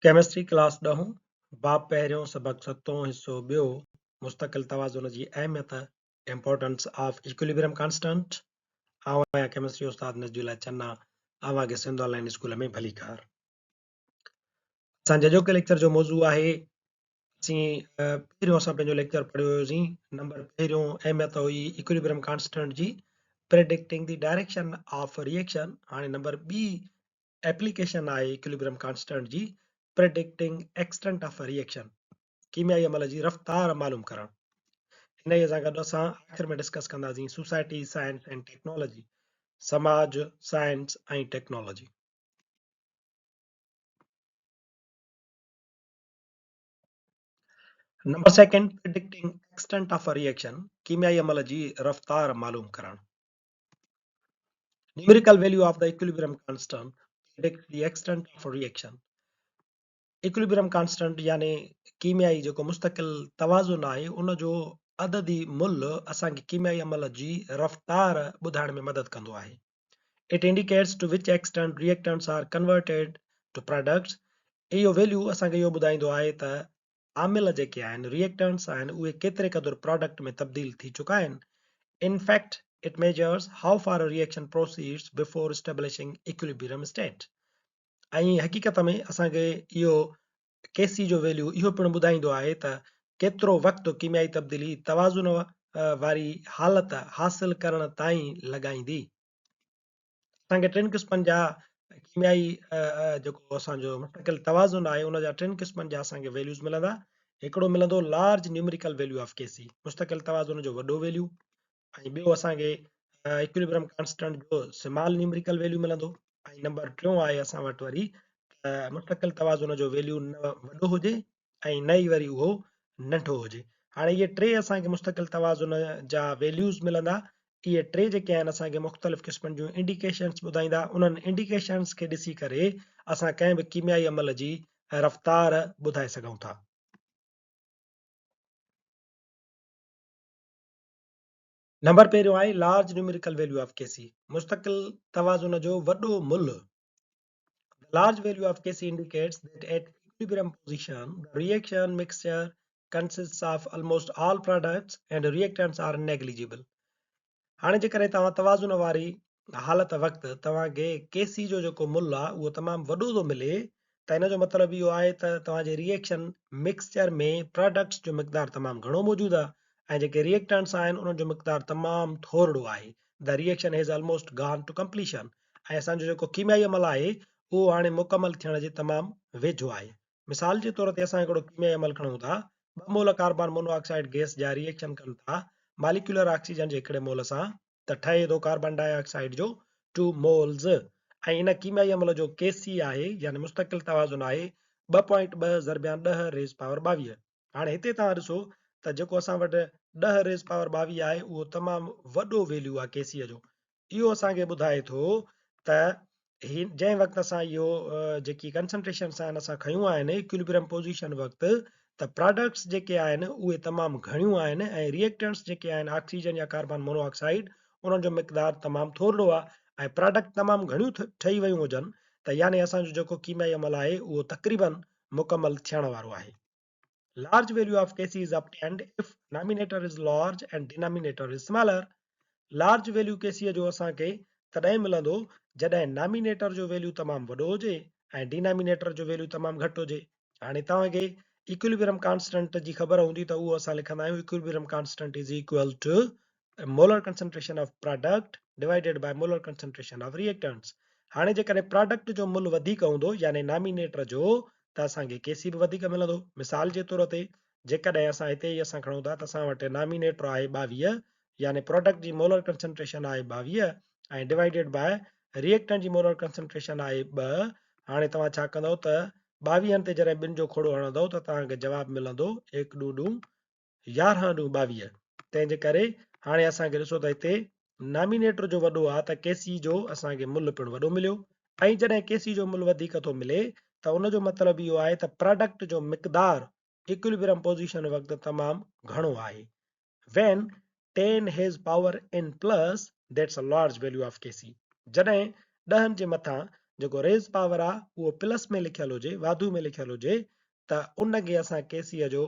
Chemistry class 10 बाब पहिरियों सबक 7 हिस्सो ॿियो मुस्तक़िल तवाज़ुन जी अहमियत इंपॉर्टेंस ऑफ इक्विलिब्रियम कांस्टेंट आउं आहियां केमिस्ट्री उस्ताद नजदुल्ला चन्ना आवांगे सिंध ऑनलाइन स्कूल में भली कार असांजे अॼोके लेक्चर जो मौज़ू आहे असीं पहिरियों असां पंहिंजो लेक्चर पढ़ियो हुयोसीं नंबर पहिरियों अहमियत हुई इक्विलिब्रियम कांस्टेंट जी predicting the direction of reaction हाणे नंबर ॿी एप्लीकेशन आहे इक्विलिब्रियम कांस्टेंट जी प्रेडिक्टिंग एक्सटेंट ऑफ रिएक्शन कीमियाई अमल जी रफ़्तार मालूम करणु हिन सां गॾु असां आख़िर में डिस्कस कंदासीं सोसाइटी साइंस एंड टेक्नोलॉजी समाज साइंस ऐं technology number second predicting extent of reaction कीमियाई अमल जी रफ़्तार मालूम करणु numerical value of the equilibrium constant predict the extent of reaction equilibrium constant यानी कीमियाई जेको मुस्तक़िल तवाज़ुन आहे उन जो अददी मुल्ह असांखे कीमियाई अमल जी रफ़्तार ॿुधाइण में मदद कंदो आहे It indicates to which extent reactants are converted to products. इहो वैल्यू असांखे इहो ॿुधाईंदो आहे त आमिल जेके आहिनि रिएक्टेंट्स आहिनि उहे केतिरे क़दुरु प्रोडक्ट में तब्दील थी चुका आहिनि In fact, it measures how far a reaction proceeds before establishing equilibrium state. ऐं हक़ीक़त में असांखे इहो केसी जो वैल्यू इहो पिणु ॿुधाईंदो आहे त केतिरो वक़्तु कीमियाई तब्दीली तवाज़ुन वारी हालत हासिल करण ताईं लॻाईंदी असांखे टिनि क़िस्मनि जा कीमियाई जेको असांजो मुस्तक़िल तवाज़ुन आहे उन जा टिनि क़िस्मनि जा असांखे वैल्यूज़ मिलंदा हिकिड़ो मिलंदो लार्ज न्यूमेरिकल वैल्यू ऑफ केसी मुस्तक़िल तवाज़ुन जो वॾो वैल्यू ऐं ॿियो असांखे इक्विलिब्रियम कांस्टेंट जो स्मॉल न्यूमेरिकल वैल्यू मिलंदो ऐं नंबर टियों आहे असां वटि वरी मुस्तक़िल तवाज़ुन जो वैल्यू न वॾो हुजे ऐं न ई वरी उहो नंढो हुजे हाणे इहे टे असांखे मुस्तक़िल तवाज़ुन जा वैल्यूज़ मिलंदा इहे टे जेके आहिनि असांखे मुख़्तलिफ़ क़िस्मनि जूं इंडिकेशन्स ॿुधाईंदा उन्हनि इंडिकेशन्स खे ॾिसी करे असां कंहिं बि कीमियाई अमल जी रफ़्तार ॿुधाए सघूं था नंबर पहिरियों आहे लार्ज न्यूमेरिकल वैल्यू ऑफ केसी मुस्तक़िल तवाज़ुन जो वॾो मुल्ह The large value of Kc indicates that at equilibrium position, the reaction mixture consists of almost all products and reactants are negligible. हाणे जेकॾहिं तव्हां तवाज़ुन वारी हालत वक़्तु तव्हांखे केसी जो जेको मुल्ह आहे उहो तमामु वॾो थो मिले त हिन जो मतिलबु इहो आहे त तव्हांजे रिएक्शन मिक्सचर में प्रोडक्ट्स जो मक़दारु तमामु घणो मौजूदु आहे ऐं जेके रिएक्टेंट्स आहिनि उन्हनि जो मक़दारु तमामु थोरो आहे the reaction has almost gone to completion ऐं असांजो जेको कीमियाई अमल आहे उहो हाणे मुकमल थियण जे तमामु वेझो आहे मिसाल जे तौर ते असां हिकिड़ो कीमियाई अमल खणूं था ॿ मोल कार्बन मोनोऑक्साइड गैस जा रिएक्शन कनि था मालिक्यूलर ऑक्सीजन जे हिकिड़े मोल सां त ठहे थो कार्बन डाइऑक्साइड जो 2 मोल्स ऐं इन कीमियाई अमल जो केसी आहे यानी मुस्तक़िल तवाज़ुन आहे 2.2 ज़रबियान 10 रेज़ पावर 22 हाणे हिते तव्हां ॾिसो त जेको असां वटि 10 रेज़ पावर 22 आहे उहो तमामु वॾो वैल्यू आहे केसीअ जो इहो असांखे ॿुधाए थो त जंहिं वक़्तु असां इहो जेकी कंसंट्रेशन्स आहिनि असां खयूं आहिनि इक्विलिब्रियम पोज़ीशन वक़्तु त प्रोडक्ट्स जेके आहिनि उहे तमामु घणियूं आहिनि ऐं रिएक्टेंट्स जेके आहिनि ऑक्सीजन या कार्बन मोनोऑक्साइड उन्हनि जो मक़दारु तमामु थोरो आहे ऐं प्रोडक्ट तमामु घणियूं ठही वियूं हुजनि त यानी असांजो जेको कीमियाई अमल आहे उहो तक़रीबन मुकमल थियण वारो आहे Large value of Kc is obtained if nominator is large and denominator is smaller. Large value Kc जो असांखे तॾहिं मिलंदो जॾहिं नॉमिनेटर जो वैल्यू तमामु वॾो हुजे ऐं डिनोमिनेटर जो वैल्यू तमामु घटि हुजे हाणे तव्हांखे इक्विलिब्रियम कांस्टेंट जी ख़बर हूंदी त उहो असां लिखंदा आहियूं equilibrium constant is equal to molar concentration of product divided by molar concentration of reactants हाणे जेकॾहिं प्रोडक्ट जो मुल्ह वधीक हूंदो यानी नॉमिनेटर जो त असांखे केसी बि वधीक मिलंदो मिसाल जे तौर ते जेकॾहिं असां हिते ई असां खणूं था त असां वटि नॉमिनेटर आहे 22 यानी प्रोडक्ट जी मोलर कंसंट्रेशन आहे 22 ऐं डिवाइडेड बाय रिएक्टेंट जी मोलर कंसंट्रेशन आहे 2 हाणे तव्हां छा कंदव त 22 ते जॾहिं ॿिनि जो खोड़ो हणंदव त तव्हांखे जवाबु मिलंदो 1 ॾूं ॾूं 11 ॾूं 22 तंहिंजे करे हाणे असांखे ॾिसो त हिते नॉमिनेटर जो वॾो आहे त केसी जो असांखे मुल्ह पिणु वॾो मिलियो ऐं जॾहिं केसी जो मुल्ह वधीक थो मिले त उनजो मतिलबु इहो आहे त प्रोडक्ट जो मक़दारु इक्विलिब्रियम पोज़ीशन वक़्तु तमामु घणो आहे when 10 has power n plus that's a large value of Kc जॾहिं 10 जे मथां जेको रेज़ पावर आहे उहो प्लस में लिखियल हुजे, वाधू में लिखियल हुजे, त उनखे असां केसीअ जो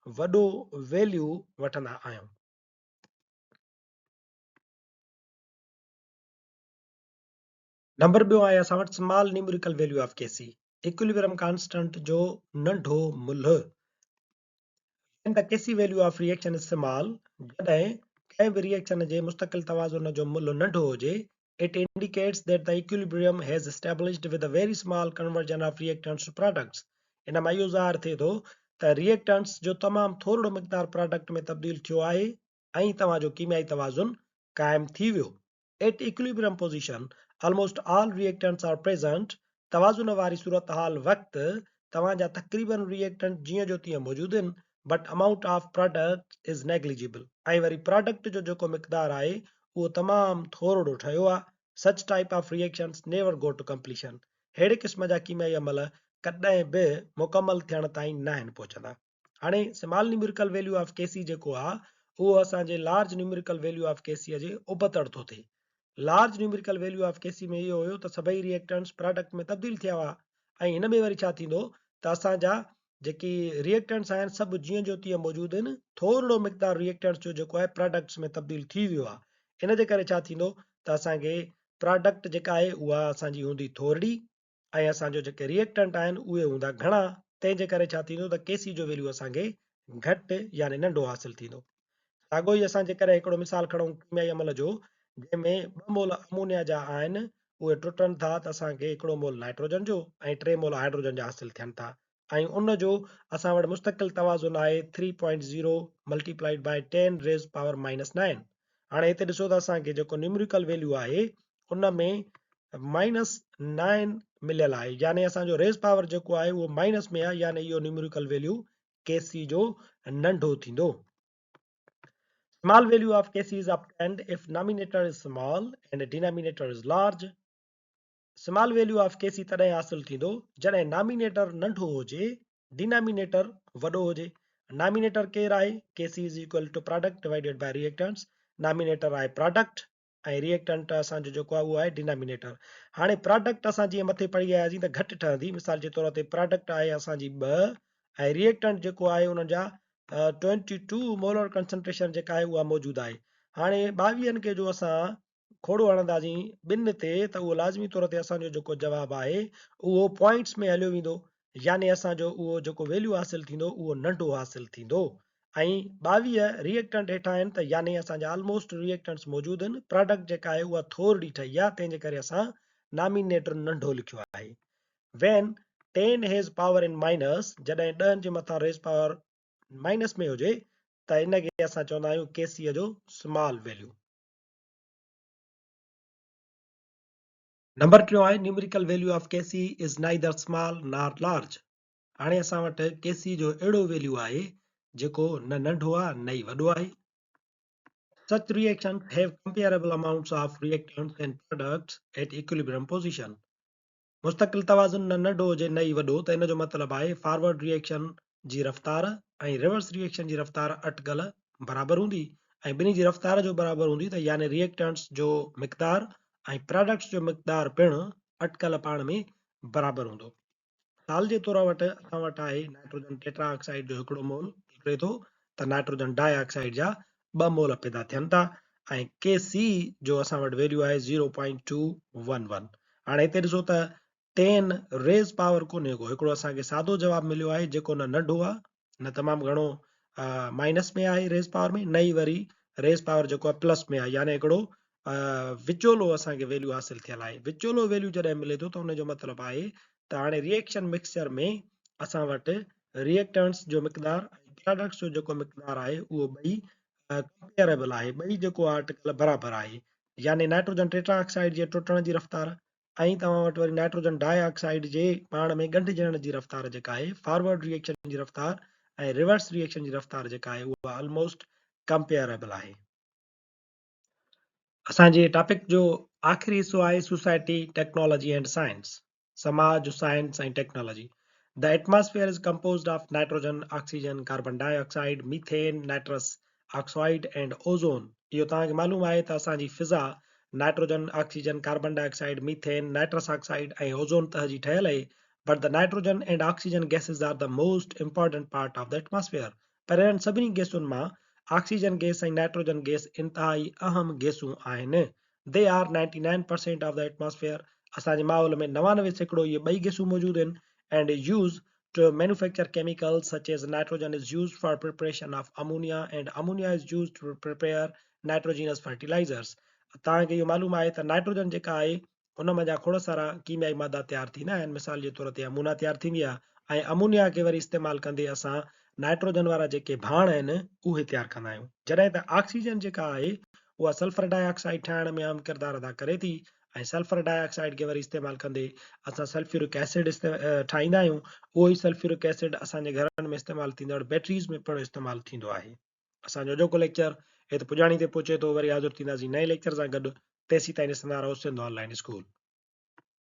वॾो वैल्यू वठंदा आहियूं। नंबर ॿियो आहे असां वटि small numerical value of KC, equilibrium constant जो नंढो मुल्ह। And the Kc value of reaction is small, जॾहिं कंहिं बि रिएक्शन जे मुस्तकिल तवाज़ुन जो मुल्ह नंढो हुजे, it indicates that the equilibrium has established with a very small conversion of reactants to products. इन मां इहो ज़ाहिर थिए थो त रिएक्टेंट्स जो तमामु थोरो मिक़दार प्रोडक्ट में तब्दील थियो आहे ऐं तव्हांजो कीमियाई तवाज़ुन क़ाइमु थी वियो। At equilibrium position, almost all reactants are present. तवाज़ुन वारी सूरत हाल वक़्तु तव्हांजा तक़रीबन रिएक्टेंट जीअं जो तीअं मौजूदु आहिनि, but amount of product is negligible. ऐं वरी प्रोडक्ट जो जेको मिक़दार आहे उहो तमामु थोरो ठहियो आहे। Such type of reactions never go to completion. अहिड़े क़िस्म जा कीमियाई अमल कॾहिं बि मुकमल थियण ताईं न आहिनि पहुचंदा। हाणे स्मॉल न्यूमेरिकल वैल्यू ऑफ केसी जेको आहे उहो असांजे लार्ज न्यूमेरिकल वैल्यू ऑफ केसीअ जे उबतड़ थो थिए। लार्ज न्यूमेरिकल वैल्यू ऑफ केसी में इहो हुयो त सभई रिएक्टेंट्स प्रोडक्ट में तब्दील थिया हुआ ऐं हिन में वरी छा थींदो त असांजा जेकी रिएक्टेंट्स आहिनि सभु जीअं जो तीअं मौजूदु आहिनि, थोरो मिक़दार रिएक्टेंट्स जो जेको आहे प्रोडक्ट्स में तब्दील थी वियो आहे। इन जे करे छा थींदो त असांखे प्रोडक्ट जेका आहे उहा असांजी हूंदी थोरी ऐं असांजो जेके रिएक्टेंट आहिनि उहे हूंदा घणा। तंहिंजे करे छा थींदो त केसी जो वैल्यू असांखे घटि यानी नंढो हासिलु थींदो। साॻियो ई असां जेकर हिकिड़ो मिसाल खणूं कीमियाई अमल जो, जंहिंमें 2 मोल अमोनिया जा आहिनि, उहे टुटनि था त असांखे 1 मोल नाइट्रोजन जो ऐं 3 मोल हाइड्रोजन जा हासिल थियनि था ऐं उन जो असां वटि मुस्तकिल तवाज़ुन आहे 3.0 मल्टीप्लाइड बाय 10 रेज़ पावर -9। हाणे हिते ॾिसो त असांखे जेको न्यूमेरिकल वैल्यू आहे उन में -9 मिलियल आहे, यानी असांजो रेज़ पावर जेको आहे उहो माइनस में आहे, यानी इहो न्यूमेरिकल वैल्यू केसी जो नंढो थींदो। Small value of Kc is obtained if nominator is small and denominator is large. Small value of Kc तॾहिं हासिल थींदो जॾहिं nominator नंढो हुजे, denominator वॾो हुजे। Nominator केरु आहे? Kc is equal to product divided by reactants. Nominator आहे product ऐं reactant असांजो जेको आहे उहो आहे denominator। हाणे product असां जीअं मथे पढ़ी आयासीं त घटि ठहंदी, मिसाल जे तौर ते product आहे असांजी 2 ऐं reactant जेको आहे उन जा 22 मोलर कंसंट्रेशन जेका आहे उहा मौजूदु आहे। हाणे 22 खे जो असां खोड़ो हणंदासीं ॿिनि ते त उहो लाज़मी तौर ते असांजो जेको जवाबु आहे उहो पॉइंट्स में हलियो वेंदो, यानी असांजो उहो जेको वैल्यू हासिल थींदो उहो नंढो हासिल थींदो। ऐं 22 रिएक्टेंट हेठां आहिनि त यानी असांजा ऑलमोस्ट रिएक्टेंट्स मौजूदु आहिनि, प्रोडक्ट जेका आहे उहा थोरी ठही आहे, तंहिंजे करे असां नॉमिनेटर नंढो लिखियो आहे। When 10 has power in minus, जॾहिं 10 जे मथां रेज़ पावर माइनस में हुजे त इनखे असां चवंदा आहियूं केसीअ जो स्मॉल वैल्यू। नंबर 3 आहे numerical value of KC is neither small nor large. हाणे असां वटि केसी जो अहिड़ो वैल्यू आहे जेको न नंढो आहे न ई वॾो आहे। Such reactions have comparable amounts of reactants and products at equilibrium position. मुस्तकिल तवाज़ुन न नंढो हुजे न ई वॾो त इन जो मतिलबु आहे फॉरवर्ड रिएक्शन जी रफ़्तार ऐं रिवर्स रिएक्शन जी रफ़्तार अटकल बराबरि हूंदी ऐं ॿिन्ही जी रफ़्तार जो बराबरि हूंदी त यानी रिएक्टेंट्स जो मिक़दार ऐं प्रोडक्ट्स जो मिक़दार पिणु अटकल पाण में बराबरि हूंदो। मिसाल जे तौर वटि असां वटि आहे नाइट्रोजन टेट्रा ऑक्साइड जो 1 मोल निकिरे थो त नाइट्रोजन डाइऑक्साइड जा 2 मोल पैदा थियनि था ऐं केसी जो असां वटि वैल्यू आहे 0.211। हाणे हिते ॾिसो त 10 रेज़ पावर कोन्हे को, हिकिड़ो असांखे सादो जवाबु मिलियो आहे जेको न नंढो आहे न तमामु घणो माइनस में आहे रेज़ पावर में, न ई वरी रेज़ पावर जेको आहे प्लस में आहे, यानी हिकिड़ो विचोलो असांखे वैल्यू हासिल थियल आहे। विचोलो वैल्यू जॾहिं मिले थो त हुनजो मतिलबु आहे त हाणे रिएक्शन मिक्सचर में असां वटि रिएक्टेंट्स जो मिक़दार ऐं प्रोडक्ट्स जो जेको मिक़दार आहे उहो ॿई कंपेरेबल आहे, ॿई जेको आहे अटकल बराबरि आहे, यानी नाइट्रोजन टेट्रा ऑक्साइड जे टुटण जी रफ़्तार ऐं तव्हां वटि वरी नाइट्रोजन डाइऑक्साइड जे पाण में ॻंढिजण जी रफ़्तार जेका आहे फॉरवर्ड रिएक्शन जी रफ़्तार ऐं रिवर्स रिएक्शन जी रफ़्तार जेका आहे उहा ऑलमोस्ट कंपेरेबल आहे। असांजे टॉपिक जो आख़िरी हिसो आहे सोसाइटी टेक्नोलॉजी एंड साइंस, समाज साइंस ऐं technology. The atmosphere is composed of nitrogen, oxygen, carbon dioxide, methane, nitrous oxide and ozone. इहो तव्हांखे मालूम आहे त असांजी फिज़ा nitrogen, oxygen, carbon dioxide, methane, nitrous oxide ऐं ओज़ोन तह जी ठहियल आहे। But the nitrogen and oxygen gases are the most important part of the atmosphere. पर इन्हनि सभिनी गैसुनि मां ऑक्सीजन गैस ऐं नाइट्रोजन गैस इंतहाई अहम गैसूं आहिनि। They are 99% of the atmosphere. असांजे माहौल में 99% इहे ॿई गैसूं मौजूद आहिनि। And use to manufacture chemicals such as nitrogen is used for preparation of ammonia and ammonia is used to prepare nitrogenous fertilizers। तव्हांखे इहो मालूम आहे त नाइट्रोजन जेका आहे उन में जा खोड़ सारा कीमियाई मादा तयारु थींदा आहिनि। मिसाल जे तौर ते अमोना तयारु थींदी आहे ऐं अमोनिया खे वरी इस्तेमालु कंदे असां नाइट्रोजन वारा जेके भाण आहिनि उहे तयारु कंदा आहियूं। जॾहिं त ऑक्सीजन जेका आहे उहा सल्फर डाइऑक्साइड ठाहिण में अहम किरदारु अदा करे थी ऐं सल्फर डाइऑक्साइड खे वरी इस्तेमालु कंदे असां सल्फ्यूरिक एसिड ठाहींदा आहियूं। उहो ई सल्फ्यूरिक एसिड असांजे घरनि में इस्तेमालु थींदड़ बैटरीज़ में पिणु इस्तेमालु थींदो आहे। असांजो अॼोको लेक्चर हिते पुॼाणी ते पहुचे थो। वरी हाज़िर थींदासीं नए लेक्चर सां गॾु। तेसीं ताईं ॾिसंदा रहो सिंध ऑनलाइन स्कूल।